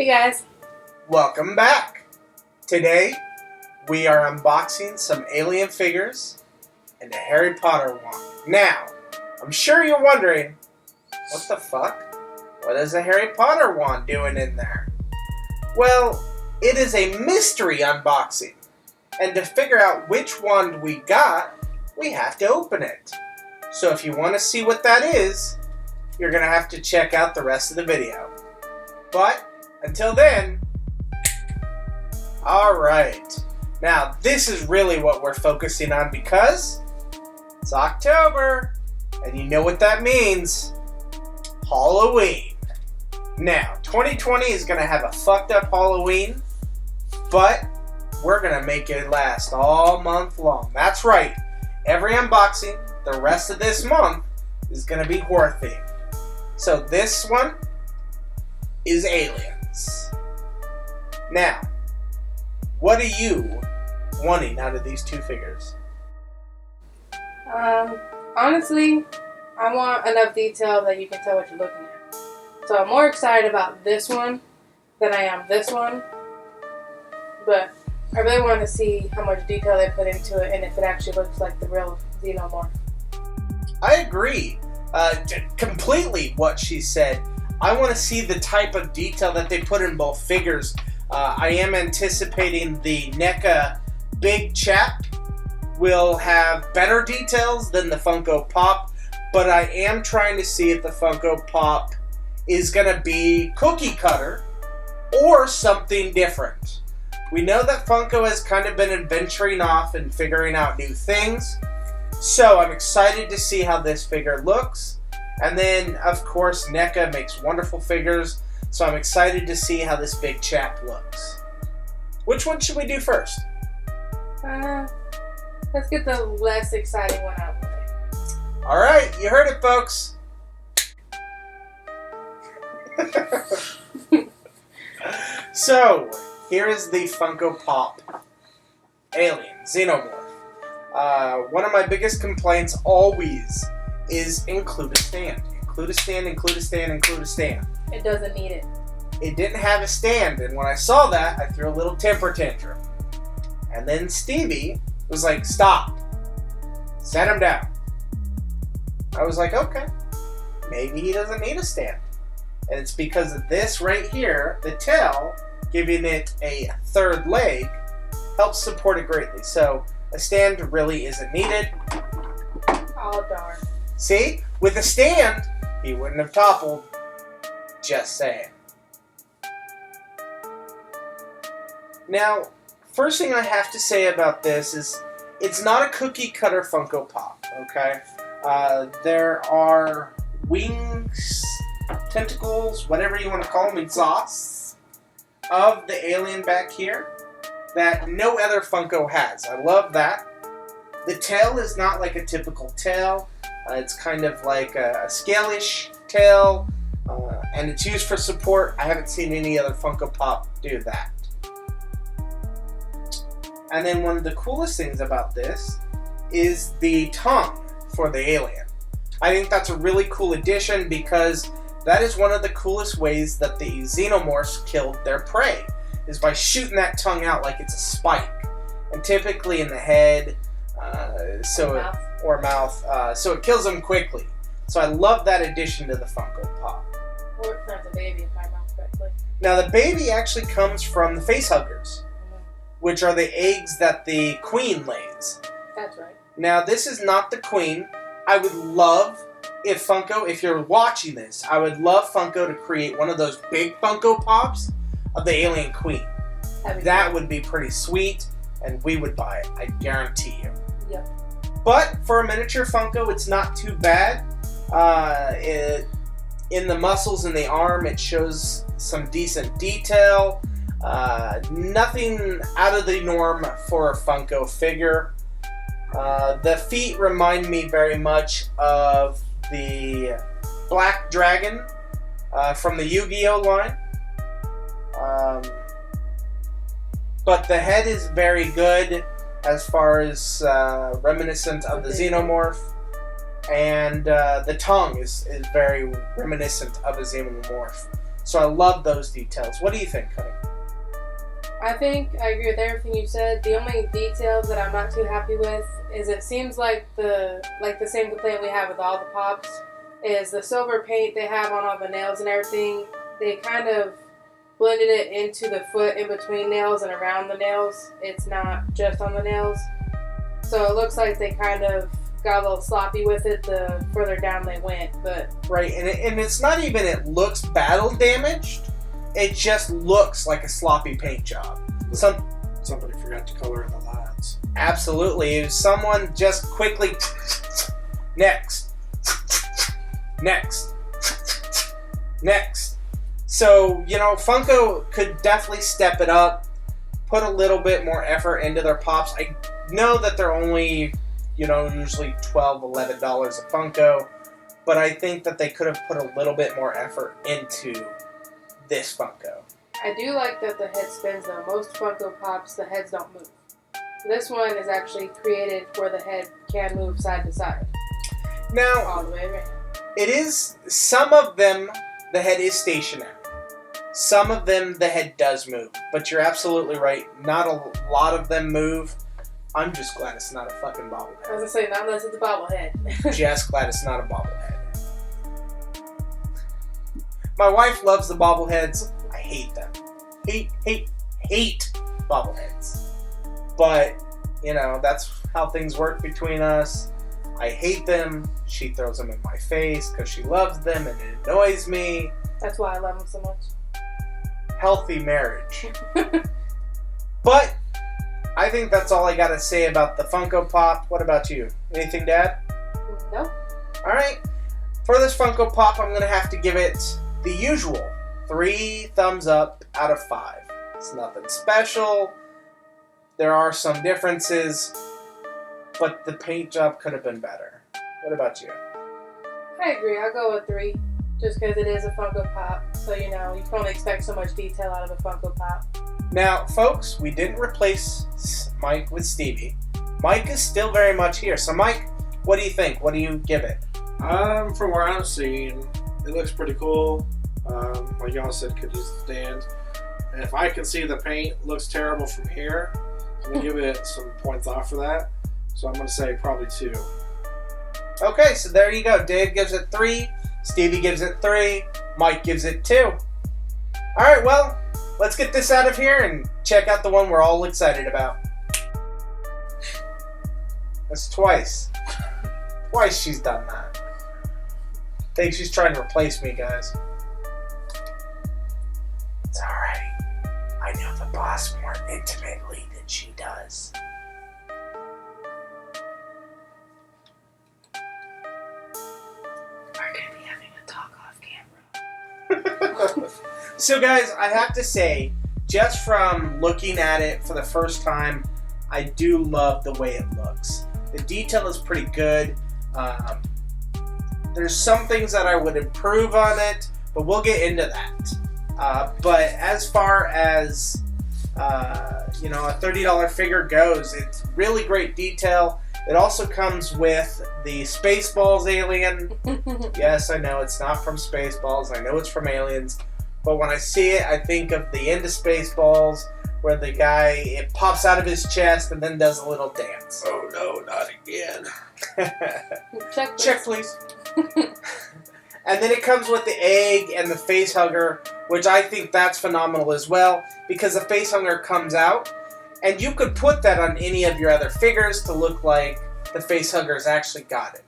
Hey guys. Welcome back. Today, we are unboxing some alien figures and a Harry Potter wand. Now, I'm sure you're wondering, what the fuck? What is a Harry Potter wand doing in there? Well, it is a mystery unboxing. And to figure out which wand we got, we have to open it. So if you want to see what that is, you're going to have to check out the rest of the video. But until then, alright. Now, this is really what we're focusing on because it's October, and you know what that means. Halloween. Now, 2020 is going to have a fucked up Halloween, but we're going to make it last all month long. That's right. Every unboxing, the rest of this month, is going to be horror themed. So this one is aliens. Now, what are you wanting out of these two figures? Honestly, I want enough detail that you can tell what you're looking at. So I'm more excited about this one than I am this one. But I really want to see how much detail they put into it and if it actually looks like the real Xenomorph. I agree completely what she said. I want to see the type of detail that they put in both figures. I am anticipating the NECA big chap will have better details than the Funko Pop, but I am trying to see if the Funko Pop is going to be cookie cutter or something different. We know that Funko has kind of been adventuring off and figuring out new things, so I'm excited to see how this figure looks. And then, of course, NECA makes wonderful figures, so I'm excited to see how this big chap looks. Which one should we do first? Let's get the less exciting one out of the way. Alright, you heard it, folks. So, here is the Funko Pop Alien Xenomorph. One of my biggest complaints always is include a stand. Include a stand, include a stand, include a stand. It doesn't need it. It didn't have a stand, and when I saw that, I threw a little temper tantrum. And then Stevie was like, stop. Set him down. I was like, okay, maybe he doesn't need a stand. And it's because of this right here, the tail, giving it a third leg, helps support it greatly. So a stand really isn't needed. Oh, darn. See? With a stand, he wouldn't have toppled. Just saying. Now, first thing I have to say about this is it's not a cookie cutter Funko Pop, okay? There are wings, tentacles, whatever you want to call them, exhausts of the alien back here that no other Funko has. I love that. The tail is not like a typical tail. It's kind of like a scale-ish tail, and it's used for support. I haven't seen any other Funko Pop do that. And then one of the coolest things about this is the tongue for the alien. I think that's a really cool addition because that is one of the coolest ways that the Xenomorphs killed their prey, is by shooting that tongue out like it's a spike. And typically in the head, or mouth, so it kills them quickly. So I love that addition to the Funko Pop. Or if there's a baby, if I remember correctly. Now the baby actually comes from the facehuggers, which are the eggs that the queen lays. That's right. Now this is not the queen. I would love if Funko, if you're watching this, I would love Funko to create one of those big Funko Pops of the alien queen. That would be pretty sweet, and we would buy it, I guarantee you. Yep. But for a miniature Funko, it's not too bad. In the muscles in the arm, it shows some decent detail. Nothing out of the norm for a Funko figure. The feet remind me very much of the Black Dragon from the Yu-Gi-Oh line. But the head is very good as far as reminiscent of the Xenomorph. And the tongue is very reminiscent of a Xenomorph. So I love those details. What do you think, Cody? I think I agree with everything you said. The only details that I'm not too happy with is it seems like the same complaint we have with all the pops is the silver paint they have on all the nails and everything. They kind of blended it into the foot in between nails and around the nails. It's not just on the nails. So it looks like they kind of got a little sloppy with it the further down they went. But right, and it's not even it looks battle damaged. It just looks like a sloppy paint job. Somebody forgot to color in the lines. Absolutely. If someone just quickly next. So, Funko could definitely step it up, put a little bit more effort into their pops. I know that they're only, usually $12, $11 a Funko, but I think that they could have put a little bit more effort into this Funko. I do like that the head spins though. Most Funko Pops, the heads don't move. This one is actually created where the head can move side to side. Now, all the way around. It is, some of them, the head is stationary. Some of them, the head does move. But you're absolutely right. Not a lot of them move. I'm just glad it's not a fucking bobblehead. I was going to say, not unless it's a bobblehead. Just glad it's not a bobblehead. My wife loves the bobbleheads. I hate them. Hate bobbleheads. But, that's how things work between us. I hate them. She throws them in my face because she loves them and it annoys me. That's why I love them so much. Healthy marriage. But I think that's all I got to say about the Funko Pop. What about you? Anything to add? No. Alright. For this Funko Pop, I'm going to have to give it the usual 3 thumbs up out of 5. It's nothing special. There are some differences, but the paint job could have been better. What about you? I agree. I'll go with 3. Just because it is a Funko Pop. So, you can only expect so much detail out of a Funko Pop. Now, folks, we didn't replace Mike with Stevie. Mike is still very much here. So, Mike, what do you think? What do you give it? From where I'm seeing, it looks pretty cool. Like y'all said, could use the stand. And if I can see the paint looks terrible from here, I'm going to give it some points off for that. So I'm going to say probably 2. Okay, so there you go. Dave gives it 3. Stevie gives it 3. Mike gives it 2. Alright, well, let's get this out of here and check out the one we're all excited about. That's twice. Twice she's done that. I think she's trying to replace me, guys. It's alright. I know the boss more intimately than she does. We're gonna be having a talk off camera. So guys, I have to say, just from looking at it for the first time, I do love the way it looks. The detail is pretty good. There's some things that I would improve on it, but we'll get into that. But as far as a $30 figure goes, it's really great detail. It also comes with the Spaceballs alien. Yes, I know it's not from Spaceballs. I know it's from Aliens. But when I see it, I think of the end of Spaceballs, where the guy, it pops out of his chest and then does a little dance. Oh no, not again. Check, please. And then it comes with the egg and the face hugger, which I think that's phenomenal as well, because the face hugger comes out, and you could put that on any of your other figures to look like the face hugger's actually got it.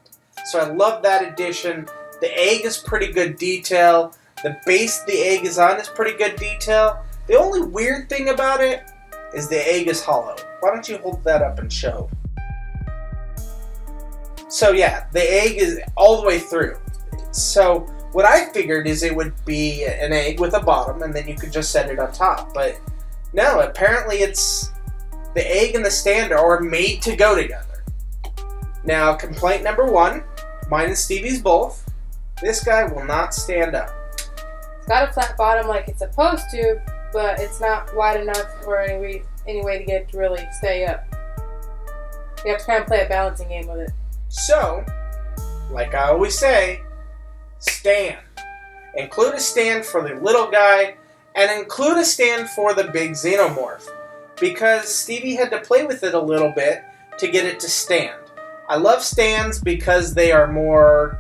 So I love that addition. The egg is pretty good detail. The base the egg is on is pretty good detail. The only weird thing about it is the egg is hollow. Why don't you hold that up and show? So yeah, the egg is all the way through. So what I figured is it would be an egg with a bottom and then you could just set it on top. But no, apparently it's the egg and the stand are made to go together. Now, complaint number 1, mine and Stevie's both. This guy will not stand up. It's got a flat bottom like it's supposed to, but it's not wide enough for any way to get it to really stay up. You have to kind of play a balancing game with it. So, like I always say, stand. include a stand for the little guy, and include a stand for the big Xenomorph. Because Stevie had to play with it a little bit to get it to stand. I love stands because they are more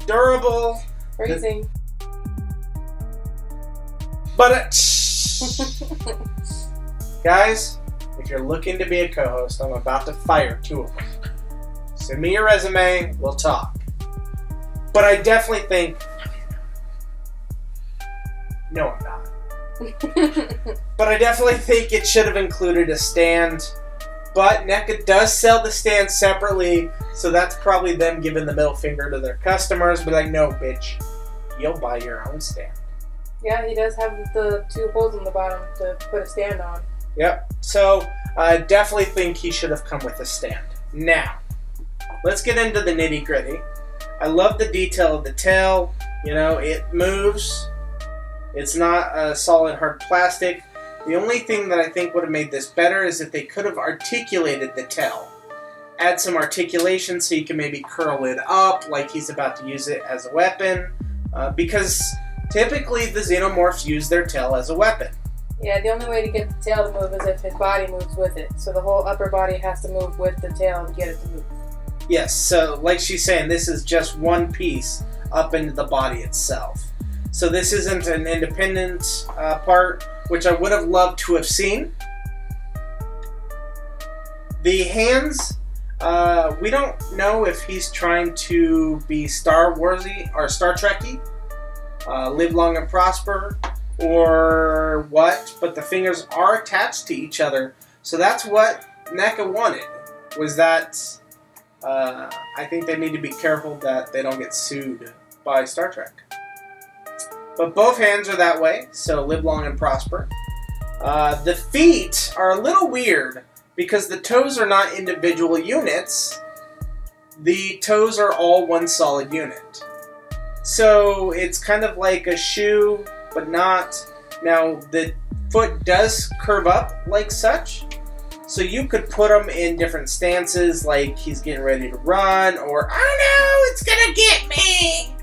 durable. Freezing. But, guys, if you're looking to be a co-host, I'm about to fire 2 of them. Send me your resume, we'll talk. But I definitely think... No, I'm not. But I definitely think it should have included a stand. But NECA does sell the stand separately, so that's probably them giving the middle finger to their customers. Be like, no, bitch, you'll buy your own stand. Yeah, he does have the 2 holes in the bottom to put a stand on. Yep. So I definitely think he should have come with a stand. Now, let's get into the nitty gritty. I love the detail of the tail. You know, it moves. It's not a solid hard plastic. The only thing that I think would have made this better is if they could have articulated the tail. Add some articulation so you can maybe curl it up like he's about to use it as a weapon. Because typically the Xenomorphs use their tail as a weapon. Yeah, the only way to get the tail to move is if his body moves with it. So the whole upper body has to move with the tail to get it to move. Yes, so like she's saying, this is just one piece up into the body itself. So this isn't an independent part, which I would have loved to have seen. The hands, we don't know if he's trying to be Star Warsy or Star Trekky, live long and prosper, or what, but the fingers are attached to each other. So that's what NECA wanted, was that I think they need to be careful that they don't get sued by Star Trek. But both hands are that way, so live long and prosper. The feet are a little weird because the toes are not individual units. The toes are all one solid unit. So it's kind of like a shoe, but not. Now, the foot does curve up like such, so you could put them in different stances, like he's getting ready to run, or, oh no, it's gonna get me!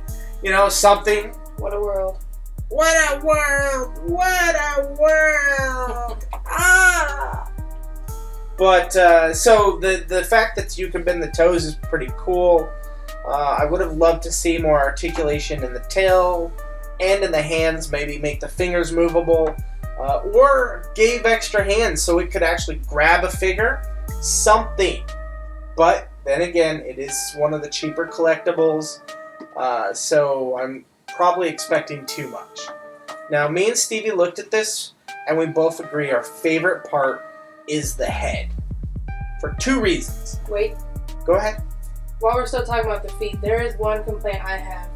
You know, something. What a world. What a world! What a world! Ah! But, so the fact that you can bend the toes is pretty cool. I would have loved to see more articulation in the tail and in the hands, maybe make the fingers movable, or gave extra hands so it could actually grab a figure. Something. But, then again, it is one of the cheaper collectibles, so I'm probably expecting too much. Now, me and Stevie looked at this, and we both agree our favorite part is the head. For 2 reasons. Wait. Go ahead. While we're still talking about the feet, there is one complaint I have.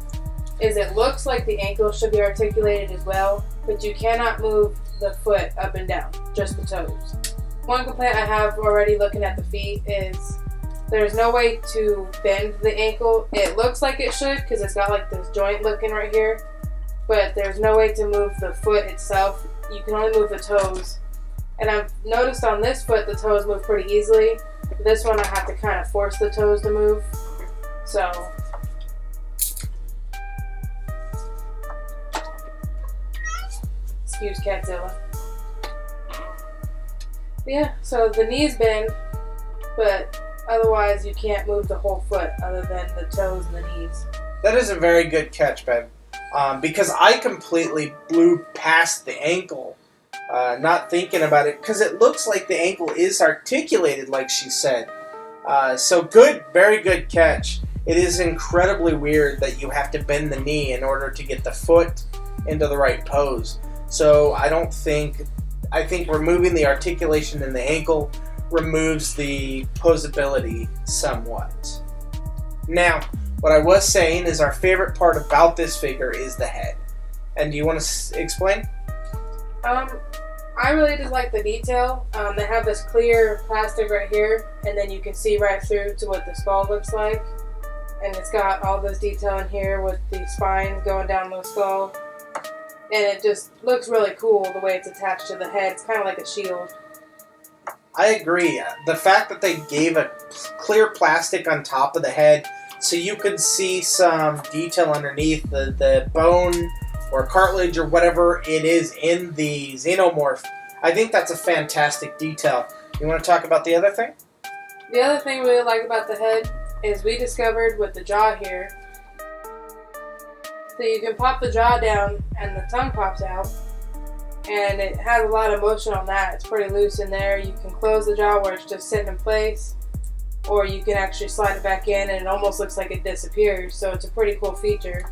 Is it looks like the ankle should be articulated as well, but you cannot move the foot up and down, just the toes. One complaint I have already looking at the feet is there's no way to bend the ankle. It looks like it should because it's got like this joint looking right here, but there's no way to move the foot itself. You can only move the toes. And I've noticed on this foot the toes move pretty easily. This one I have to kind of force the toes to move. So excuse Catzilla. But yeah, so the knees bend, but otherwise you can't move the whole foot other than the toes and the knees. That is a very good catch, babe. Because I completely blew past the ankle, not thinking about it, because it looks like the ankle is articulated, like she said. So good, very good catch. It is incredibly weird that you have to bend the knee in order to get the foot into the right pose. So I think removing the articulation in the ankle removes the posability somewhat. Now, what I was saying is our favorite part about this figure is the head. And do you want to explain? I really just like the detail. They have this clear plastic right here, and then you can see right through to what the skull looks like. And it's got all this detail in here with the spine going down the skull. And it just looks really cool the way it's attached to the head. It's kind of like a shield. I agree. The fact that they gave a clear plastic on top of the head so you could see some detail underneath the bone or cartilage or whatever it is in the Xenomorph. I think that's a fantastic detail. You want to talk about the other thing? The other thing we like about the head is we discovered with the jaw here, so you can pop the jaw down and the tongue pops out, and it has a lot of motion on that. It's pretty loose in there. You can close the jaw where it's just sitting in place, or you can actually slide it back in and it almost looks like it disappears, so it's a pretty cool feature.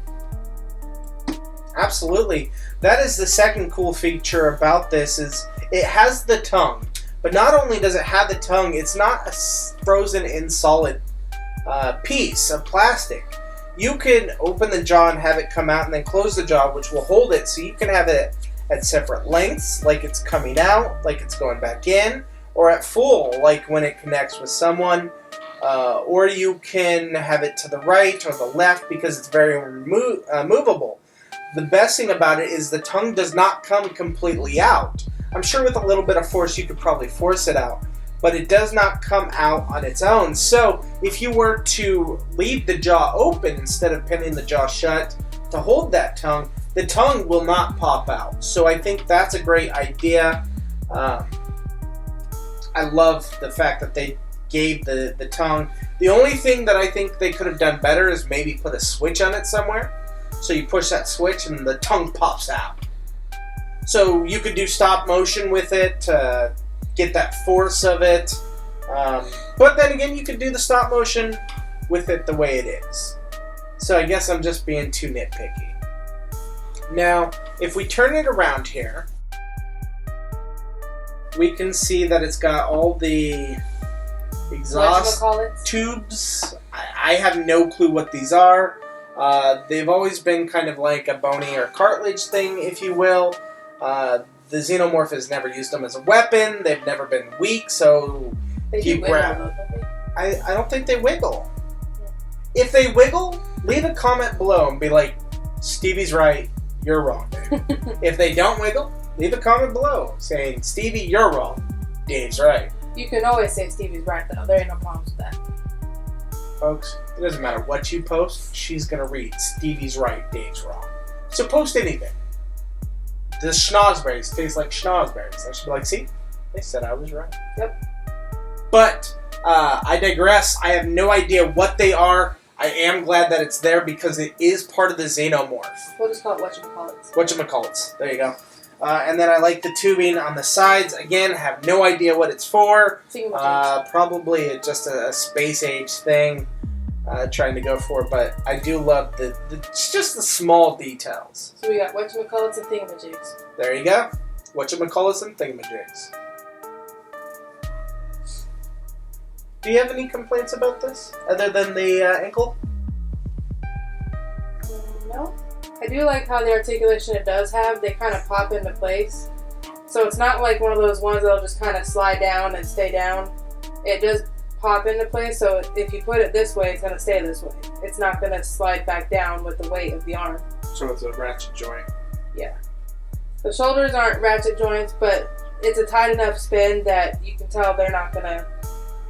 Absolutely. That is the second cool feature about this, is it has the tongue. But not only does it have the tongue, it's not a frozen in solid piece of plastic. You can open the jaw and have it come out and then close the jaw, which will hold it, so you can have it at separate lengths, like it's coming out, like it's going back in, or at full, like when it connects with someone. Or you can have it to the right or the left because it's very movable. The best thing about it is the tongue does not come completely out. I'm sure with a little bit of force you could probably force it out, but it does not come out on its own. So if you were to leave the jaw open instead of pinning the jaw shut to hold that tongue, the tongue will not pop out. So I think that's a great idea. I love the fact that they gave the tongue. The only thing that I think they could have done better is maybe put a switch on it somewhere. So you push that switch and the tongue pops out. So you could do stop motion with it to get that force of it. But then again, you could do the stop motion with it the way it is. So I guess I'm just being too nitpicky. Now, if we turn it around here, we can see that it's got all the exhaust tubes. I have no clue what these are. They've always been kind of like a bony or cartilage thing, if you will. The Xenomorph has never used them as a weapon. They've never been weak, so They if you do grab... wiggle, don't they? I don't think they wiggle. If they wiggle, leave a comment below and be like, Stevie's right, you're wrong, Dave. If they don't wiggle, leave a comment below saying, Stevie, you're wrong, Dave's right. You can always say Stevie's right, though. There ain't no problems with that. Folks, it doesn't matter what you post, she's going to read Stevie's right, Dave's wrong. So post anything. The schnozberries taste like schnozberries. I should be like, see, they said I was right. Yep. But I digress. I have no idea what they are. I am glad that it's there because it is part of the Xenomorph. We'll just call it whatchamacallits. Whatchamacallits. There you go. And then I like the tubing on the sides. Again, have no idea what it's for. Probably just a space age thing. Trying to go for, but I do love just the small details. So we got whatchamacallits and thingamajigs. There you go. Whatchamacallits and thingamajigs. Do you have any complaints about this, other than the ankle? No. I do like how the articulation it does have. They kind of pop into place. So it's not like one of those ones that'll just kind of slide down and stay down. It does pop into place, so if you put it this way, it's going to stay this way. It's not going to slide back down with the weight of the arm. So it's a ratchet joint. Yeah. The shoulders aren't ratchet joints, but it's a tight enough spin that you can tell they're not going to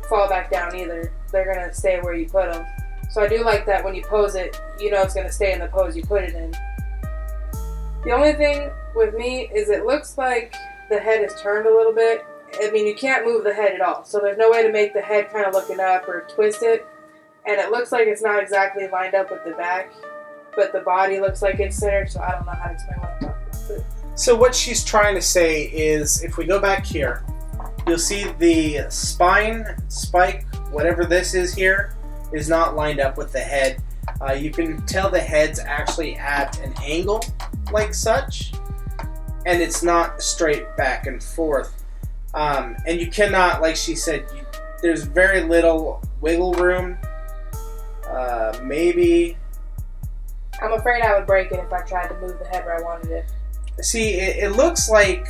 fall back down either. They're going to stay where you put them. So I do like that when you pose it, you know it's going to stay in the pose you put it in. The only thing with me is it looks like the head is turned a little bit. I mean, you can't move the head at all, so there's no way to make the head kind of looking up or twist it. And it looks like it's not exactly lined up with the back, but the body looks like it's centered, so I don't know how to explain what I'm talking about. So what she's trying to say is, if we go back here, you'll see the spine, spike, whatever this is here, is not lined up with the head. You can tell the head's actually at an angle, like such, and it's not straight back and forth. And you cannot, like she said, there's very little wiggle room. Maybe. I'm afraid I would break it if I tried to move the head where I wanted it. See, it looks like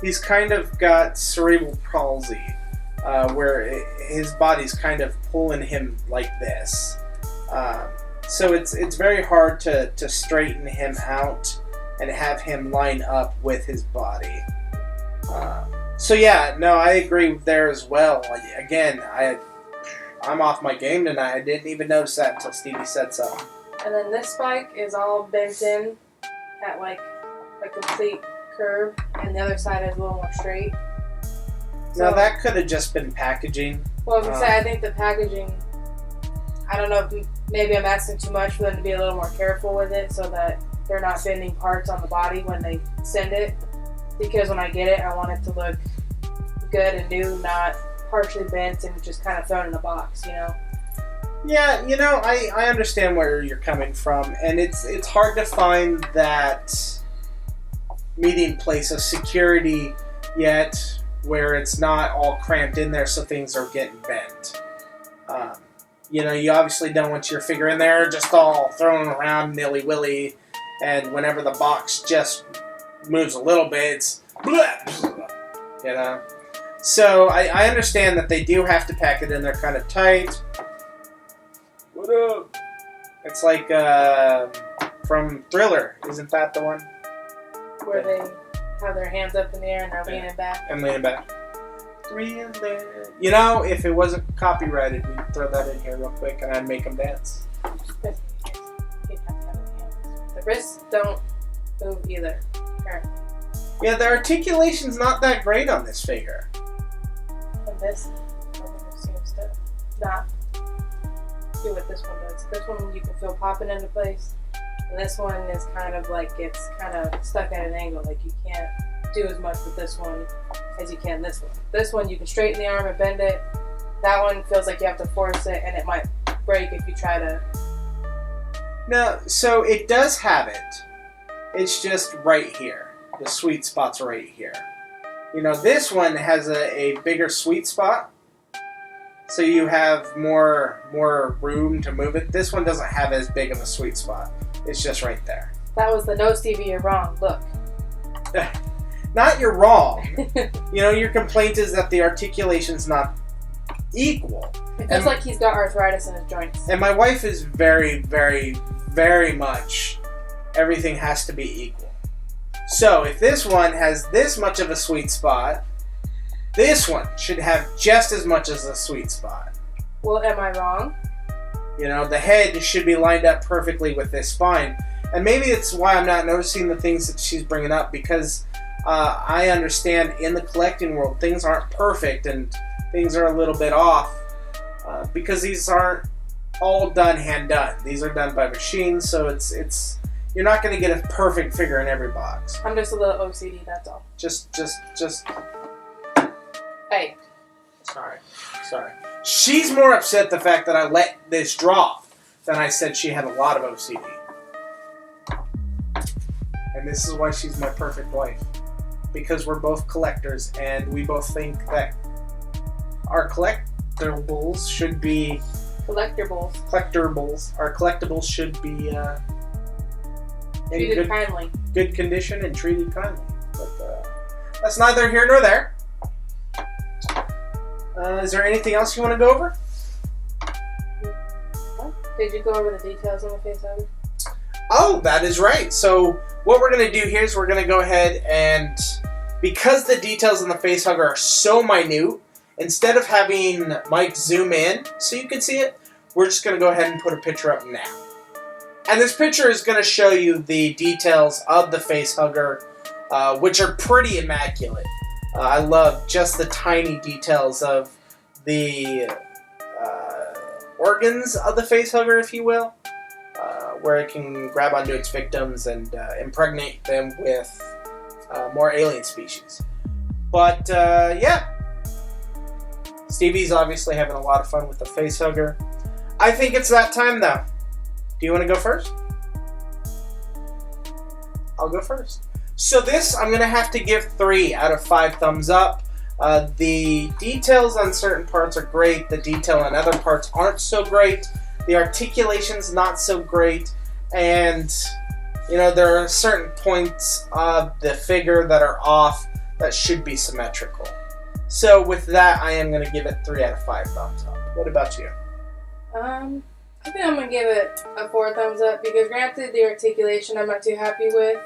he's kind of got cerebral palsy, where his body's kind of pulling him like this. So it's very hard to straighten him out and have him line up with his body. So yeah, no, I agree there as well. Again, I'm off my game tonight. I didn't even notice that until Stevie said so. And then this spike is all bent in at like a complete curve, and the other side is a little more straight. Now that could have just been packaging. Well, I was gonna say, I think the packaging, I don't know if maybe I'm asking too much for them to be a little more careful with it so that they're not bending parts on the body when they send it. Because when I get it, I want it to look good and new, not partially bent and just kind of thrown in a box, you know? Yeah, you know, I understand where you're coming from, and it's hard to find that meeting place of security yet where it's not all cramped in there so things are getting bent. You know, you obviously don't want your figure in there just all thrown around nilly-willy, and whenever the box just moves a little bit, it's bleh, you know? So I understand that they do have to pack it in there kind of tight. What up? It's like from Thriller, isn't that the one? Where they have their hands up in the air and they're leaning back. And leaning back. Thriller. You know, if it wasn't copyrighted, we'd throw that in here real quick and I'd make them dance. The wrists don't move either, apparently. Yeah, the articulation's not that great on this figure. And this seems to not do what this one does. This one you can feel popping into place, and this one is kind of like it's kind of stuck at an angle. Like you can't do as much with this one as you can this one. This one you can straighten the arm and bend it. That one feels like you have to force it, and it might break if you try to. No, so it does have it. It's just right here. The sweet spot's right here. You know, this one has a bigger sweet spot, so you have more room to move it. This one doesn't have as big of a sweet spot. It's just right there. That was the no, Stevie, you're wrong. Look. Not you're wrong. You know, your complaint is that the articulation's not equal. It feels like he's got arthritis in his joints. And my wife is very, very, very much everything has to be equal. So if this one has this much of a sweet spot, this one should have just as much as a sweet spot. Well, am I wrong? You know, the head should be lined up perfectly with this spine. And maybe it's why I'm not noticing the things that she's bringing up, because I understand in the collecting world things aren't perfect and things are a little bit off because these aren't all done hand done. These are done by machines, so it's you're not going to get a perfect figure in every box. I'm just a little OCD, that's all. Just. Hey. Sorry. She's more upset the fact that I let this drop than I said she had a lot of OCD. And this is why she's my perfect wife. Because we're both collectors and we both think that our collectibles should be... Collectibles. Our collectibles should be treated kindly. Good condition and treated kindly. But that's neither here nor there. Is there anything else you want to go over? Did you go over the details on the face of it? Oh, that is right. So what we're going to do here is we're going to go ahead and, because the details on the facehugger are so minute, instead of having Mike zoom in so you can see it, we're just going to go ahead and put a picture up now. And this picture is going to show you the details of the facehugger, which are pretty immaculate. I love just the tiny details of the organs of the facehugger, if you will, where it can grab onto its victims and impregnate them with more alien species. But, yeah. Stevie's obviously having a lot of fun with the facehugger. I think it's that time, though. Do you want to go first? I'll go first. So this, I'm going to have to give 3 out of 5 thumbs up. The details on certain parts are great. The detail on other parts aren't so great. The articulation's not so great. And, you know, there are certain points of the figure that are off that should be symmetrical. So with that, I am going to give it 3 out of 5 thumbs up. What about you? I think I'm going to give it a 4 thumbs up because granted the articulation I'm not too happy with,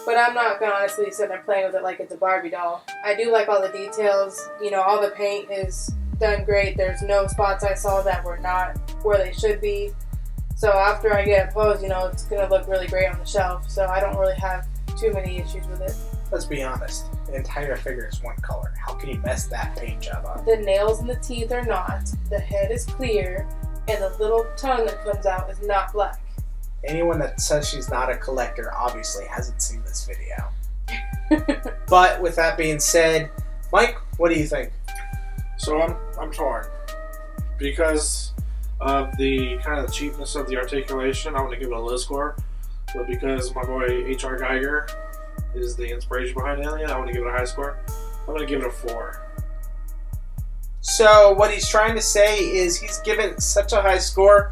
but I'm not going to honestly sit there playing with it like it's a Barbie doll. I do like all the details, you know, all the paint is done great. There's no spots I saw that were not where they should be. So after I get it posed, it's going to look really great on the shelf. So I don't really have too many issues with it. Let's be honest. The entire figure is one color. How can you mess that paint job up? The nails and the teeth are not. The head is clear. And the little tongue that comes out is not black. Anyone that says she's not a collector obviously hasn't seen this video. But with that being said, Mike, what do you think? So I'm torn. Because of the kind of cheapness of the articulation, I'm going to give it a low score. But because my boy H.R. Geiger is the inspiration behind Alien, I want to give it a high score. I'm going to give it a 4. So what he's trying to say is he's given such a high score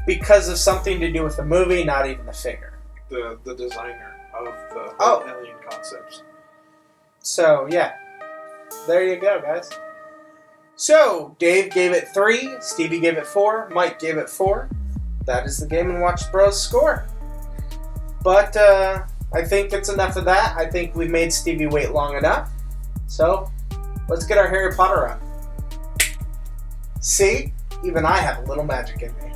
because of something to do with the movie, not even the figure. The designer of the Alien concepts. So yeah, there you go, guys. So Dave gave it 3, Stevie gave it 4, Mike gave it 4. That is the Game & Watch Bros score. But I think it's enough of that. I think we've made Stevie wait long enough. So let's get our Harry Potter on. See? Even I have a little magic in me.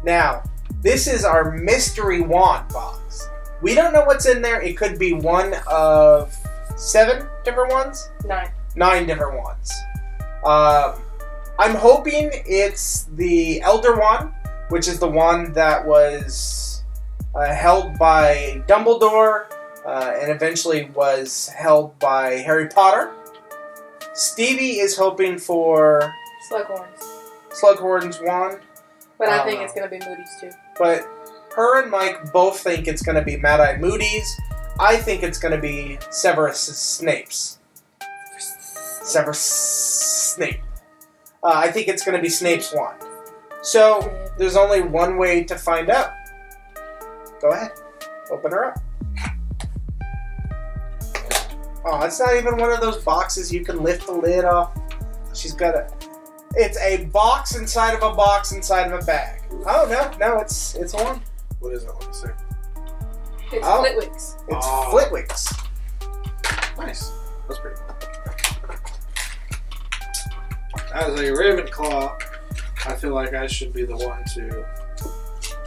Now, this is our mystery wand box. We don't know what's in there. It could be one of 7 different ones? 9 different ones. I'm hoping it's the Elder Wand, which is the one that was held by Dumbledore and eventually was held by Harry Potter. Stevie is hoping for Slughorn's wand. But I think it's going to be Moody's too. But her and Mike both think it's going to be Mad-Eye Moody's. I think it's going to be Severus Snape's. Severus Snape. I think it's going to be Snape's wand. So, there's only one way to find out. Go ahead. Open her up. Oh, it's not even one of those boxes you can lift the lid off. She's got a... It's a box inside of a box inside of a bag. Oh, no, it's a one. What is it? Let me see. It's Flitwick's. It's Flitwick's. Nice. That's pretty cool. As a Ravenclaw, I feel like I should be the one to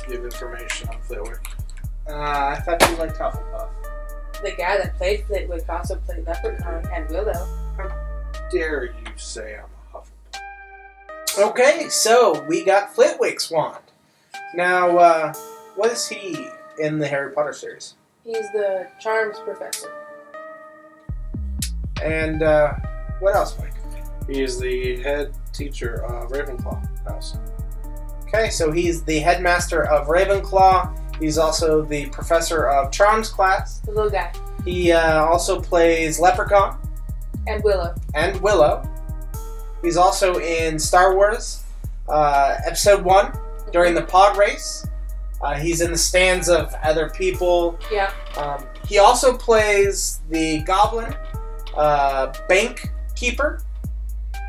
give information on Flitwick. I thought you liked Hufflepuff. The guy that played Flitwick also played Leprechaun and Willow. How dare you say I'm a Hufflepuff? Okay, so we got Flitwick's wand. Now, what is he in the Harry Potter series? He's the charms professor. And what else, Mike? He is the head teacher of Ravenclaw House. Okay, so he's the headmaster of Ravenclaw. He's also the professor of Charms class. The little guy. He also plays Leprechaun. And Willow. He's also in Star Wars, Episode 1, during the pod race. He's in the stands of other people. Yeah. He also plays the Goblin bank keeper.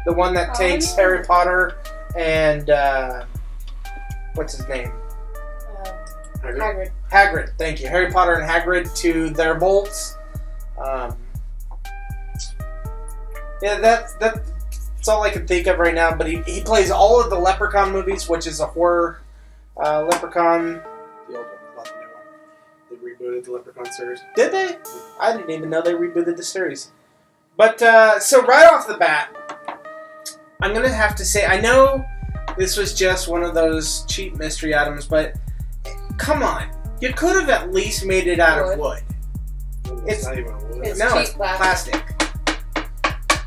The one that takes Harry Potter and... what's his name? Hagrid, thank you. Harry Potter and Hagrid to their vaults. Yeah, that's all I can think of right now. But he plays all of the Leprechaun movies, which is a horror Leprechaun. The old one, not the new one. They rebooted the Leprechaun series. Did they? I didn't even know they rebooted the series. But, so right off the bat, I'm going to have to say, I know this was just one of those cheap mystery items, but come on. You could have at least made it out of wood. It's not even wood. It's no, cheap it's plastic.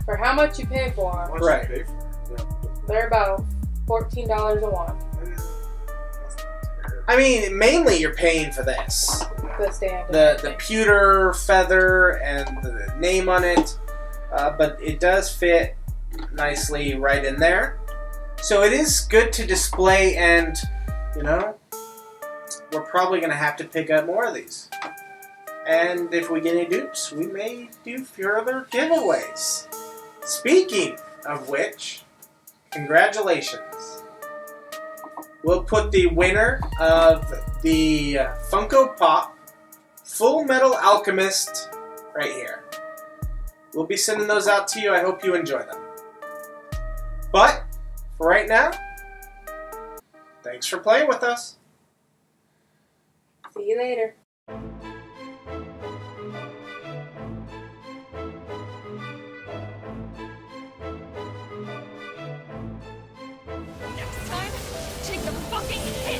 For how much you pay for them, How much Right. do you pay for it? Yeah. they're about $14 a wand. I mean, mainly you're paying for this. The stand. The pewter feather and the name on it. But it does fit nicely right in there. So it is good to display, and, you know, we're probably going to have to pick up more of these. And if we get any dupes, we may do further giveaways. Speaking of which, congratulations. We'll put the winner of the Funko Pop Full Metal Alchemist right here. We'll be sending those out to you. I hope you enjoy them. But for right now, thanks for playing with us. See you later. Next time, take the fucking hit!